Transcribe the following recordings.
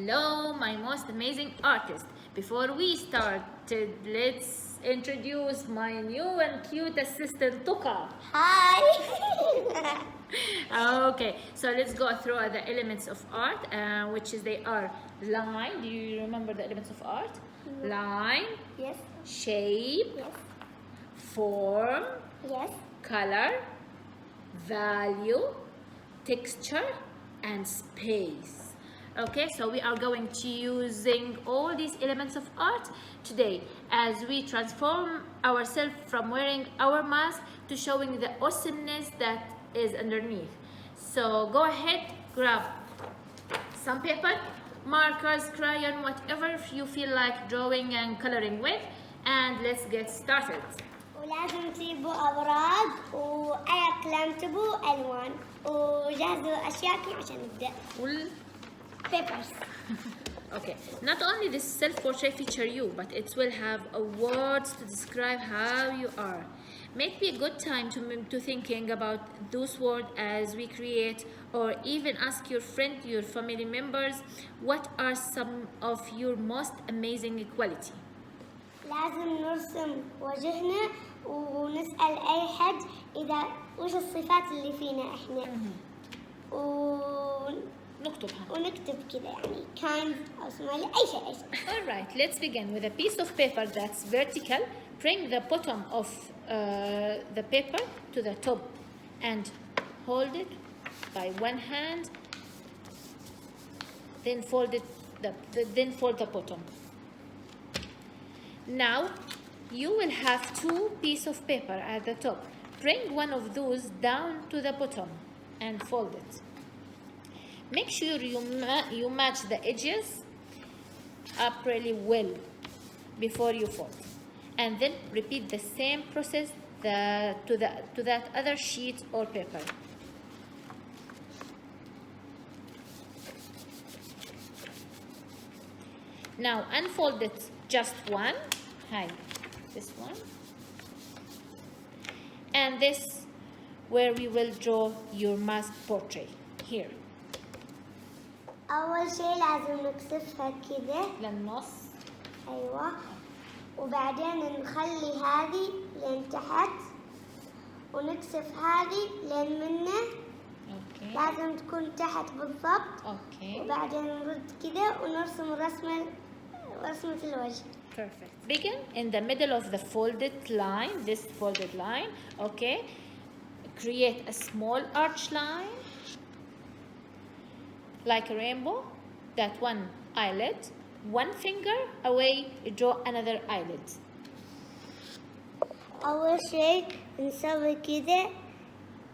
Hello, my most amazing artist. Before we started, let's introduce my new and cute assistant, Tuka. Hi. Okay, so let's go through the elements of art, which is they are line. Do you remember the elements of art? No. Line. Yes. Shape. Yes. Form. Yes. Color. Value. Texture and space. Okay, so we are going to using all these elements of art today as we transform ourselves from wearing our mask to showing the awesomeness that is underneath. So go ahead, grab some paper, markers, crayon, whatever you feel like drawing and coloring with, and let's get started. ولازم تجيبوا أوراق وأي أقلام تبوا ألوان وجهزوا أشياءكم عشان نبدأ. Papers. Okay, not only this self-portrait feature you, but it will have words to describe how you are. May be a good time to thinking about those words as we create, or even ask your friend, your family members, what are some of your most amazing quality. لازم نرسم وجهنا ونسأل أي حد إذا وش الصفات اللي فينا إحنا ونكتب كذا يعني kind أو smiley أي شيء. Alright, let's begin with a piece of paper that's vertical. Bring the bottom of the paper to the top and hold it by one hand. Then fold it. Then fold the bottom. Now you will have two pieces of paper at the top. Bring one of those down to the bottom and fold it. Make sure you match the edges up really well before you fold, and then repeat the same process to that other sheet or paper. Now unfold it just one, this one, and this where we will draw your mask portrait here. أول شيء لازم نكسفها كذا للنص. أيوة، وبعدين نخلي هذه لين تحت ونكسف هذه لين منه. أوكي. لازم تكون تحت بالضبط. أوكي. وبعدين نرد كذا ونرسم رسمة الوجه. Perfect. Begin in the middle of the folded line, this folded line. Okay. Create a small arch line, like a rainbow. That one eyelid. One finger away, draw another eyelid. أول شيء نسوي كذا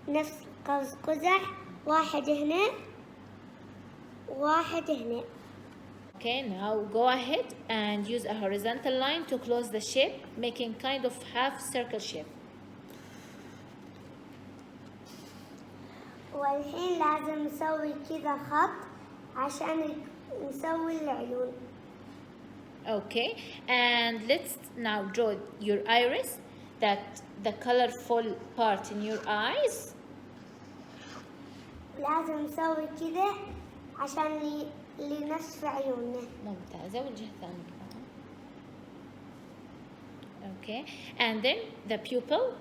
نفس قوس قزح، واحد هنا واحد هنا. Okay, now go ahead and use a horizontal line to close the shape, making kind of half circle shape. والحين لازم نسوي كذا خط عشان نسوي العيون. Okay, and let's now draw your iris, that the colorful part in your eyes. لازم نسوي كذا عشان لنصف عيوننا. ممتازة. والجهة الثانية. Okay, and then the pupil,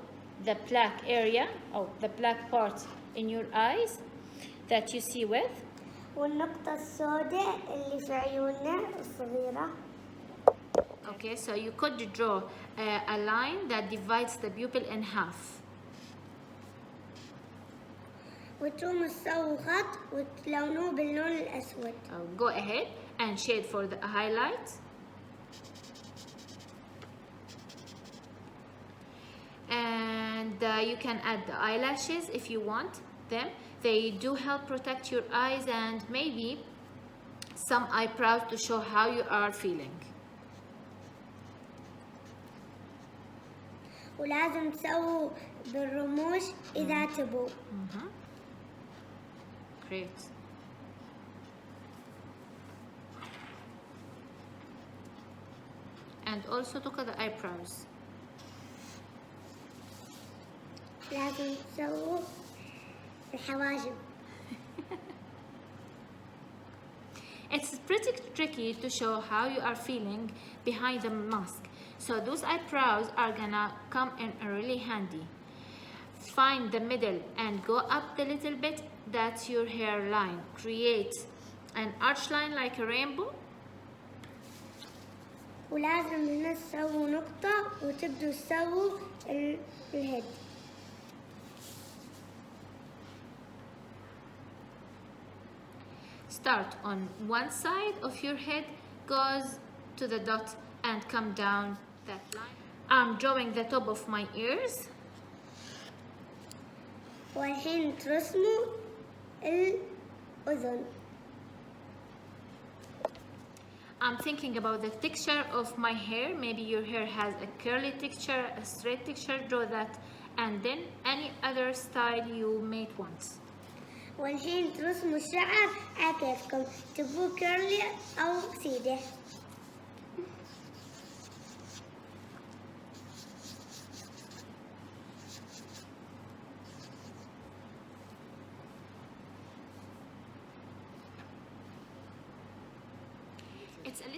the black area or the black part in your eyes that you see with. والنقطة السوداء اللي في عيوننا الصغيرة. Okay, so you could draw a line that divides the pupil in half. وتقوم تسوي خط وتلونوه باللون الأسود. Go ahead and shade for the highlight. And you can add the eyelashes if you want them. They do help protect your eyes, and maybe some eyebrows to show how you are feeling. ولازم تسووا بالرموش إذا تبوا. Great. And also look at the eyebrows. لازم تسووا الحواجب. It's pretty tricky to show how you are feeling behind the mask. So those eyebrows are gonna come in really handy. Find the middle and go up the little bit. That's your hairline. Create an arch line like a rainbow. ولازم هنا تسووا نقطة وتبدوا تسووا الهيد. Start on one side of your head, goes to the dot and come down that line. I'm drawing the top of my ears. والحين ترسموا الأذن. I'm thinking about the texture of my hair. Maybe your hair has a curly texture, a straight texture, draw that, and then any other style you may want. والحين ترسموا الشعر على كيفكم، تبوه كيرلي أو سيدة.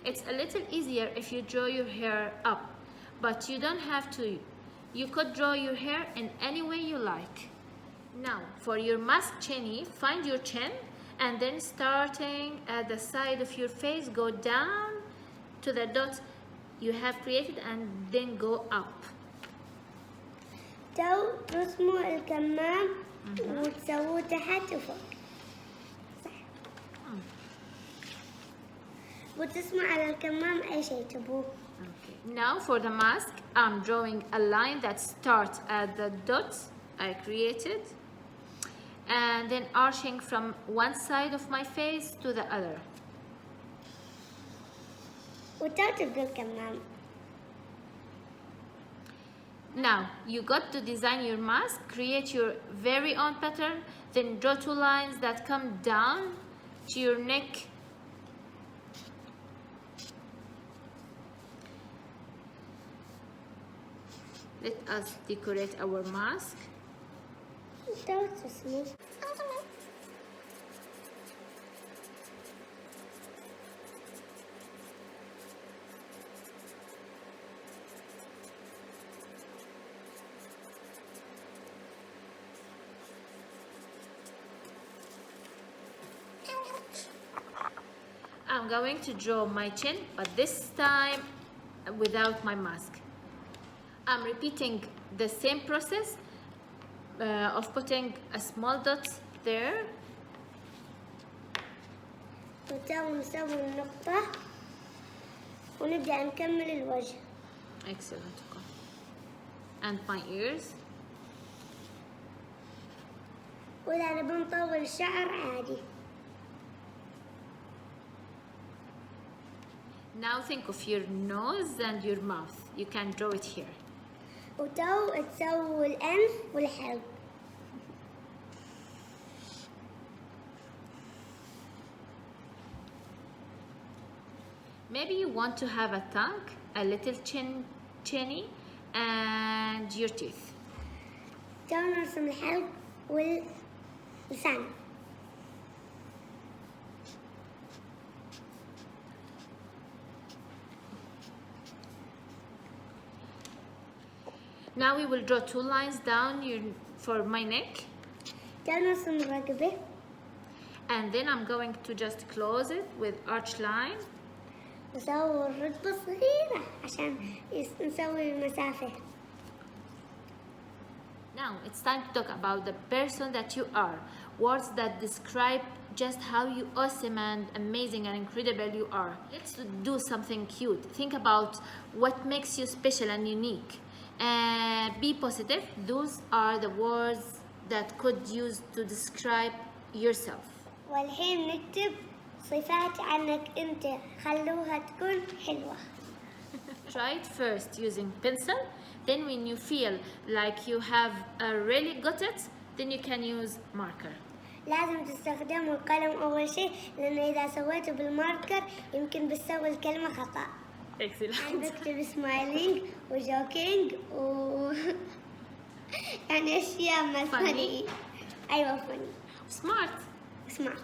It's a little easier if you draw your hair up, but you don't have to. You could draw your hair in any way you like. Now, for your mask chinny, find your chin and then starting at the side of your face, go down to the dot you have created and then go up. تو ترسموا الكمام وتسووه تحت وفوق. وتسمع على الكمام أي شيء تبوه. Okay. Now for the mask, I'm drawing a line that starts at the dot I created and then arching from one side of my face to the other. وتو تبدو الكمام. Now you got to design your mask, create your very own pattern, then draw two lines that come down to your neck. Let us decorate our mask. تو ترسموا. I'm going to draw my chin, but this time without my mask. I'm repeating the same process of putting a small dot there. وتو نسوي النقطة ونبدأ نكمل الوجه. Excellent. And my ears. وإذا نبي نطول الشعر عادي. Now think of your nose and your mouth. You can draw it here. وتو تسووا الأنف والحلق. Maybe you want to have a tongue, a little chinny, and your teeth. تو نرسم الحلق واللسان. Now we will draw two lines down for my neck. تو نرسم الرقبة. And then I'm going to just close it with arch line. نسوي الرقبة صغيرة عشان نسوي المسافة. Now it's time to talk about the person that you are. Words that describe just how you awesome and amazing and incredible you are. Let's do something cute. Think about what makes you special and unique. Be positive. Those are the words that could use to describe yourself. والحين نكتب صفات عنك أنت، خلوها تكون حلوة. Try it first using pencil. Then when you feel like you have really got it, then you can use marker. لازم تستخدموا القلم أول شيء، لأنه إذا سويته بالماركر يمكن بتسوي الكلمة خطأ. Excellent. نكتب سمايلينج وجوكينج يعني أشياء ما فني. أيوة فني. Smart. سمارت.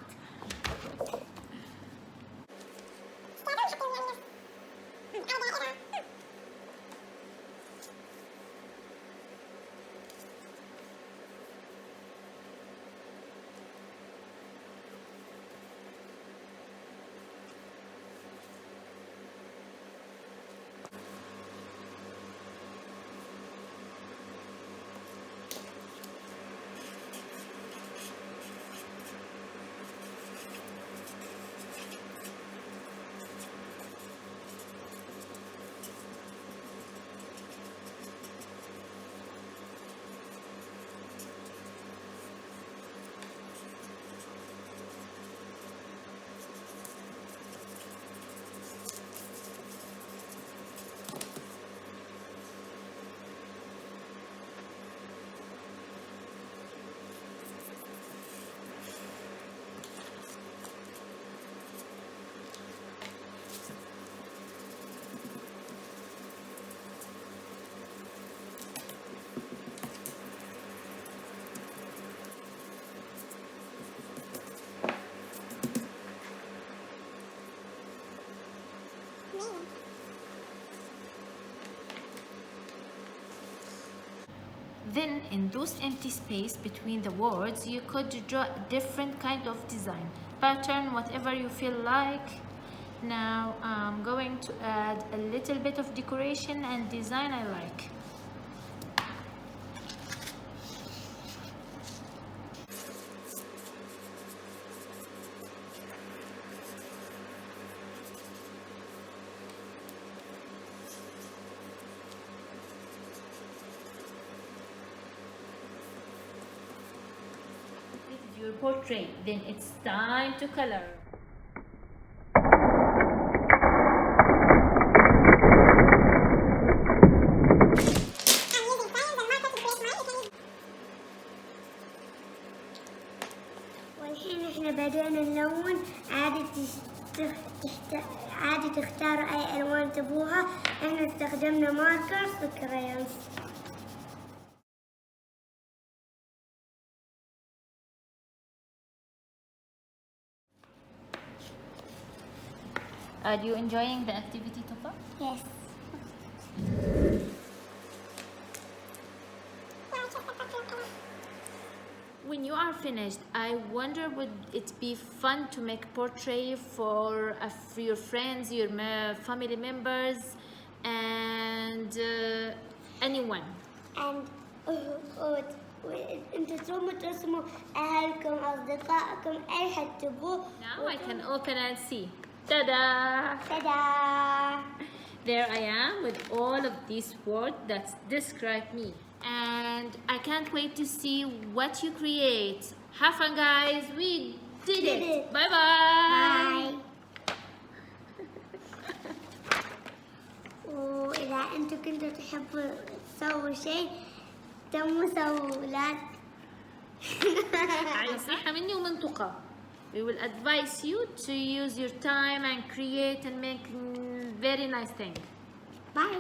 Then in those empty space between the words, you could draw a different kind of design, pattern, whatever you feel like. Now I'm going to add a little bit of decoration and design I like. Your portrait, then it's time to color. والحين احنا بدينا نلون. عادي تختاروا اي الوان تبوها. احنا استخدمنا ماركرز وكريونز. Are you enjoying the activity, Tofa? Yes. When you are finished, I wonder would it be fun to make portrait for your friends, your family members, and anyone. And انتوا تروحوا ترسموا اهلكم اصدقائكم اي حد تبوه. Now I can open and see. Ta-da! Ta-da! There I am with all of these words that describe me. And I can't wait to see what you create. Have fun, guys. We did it. Bye-bye. Bye. وإذا أنتوا كنتوا تحبوا تسووا شيء سووا لا. نصيحة مني ومن تقى. We will advise you to use your time and create and make very nice things. Bye.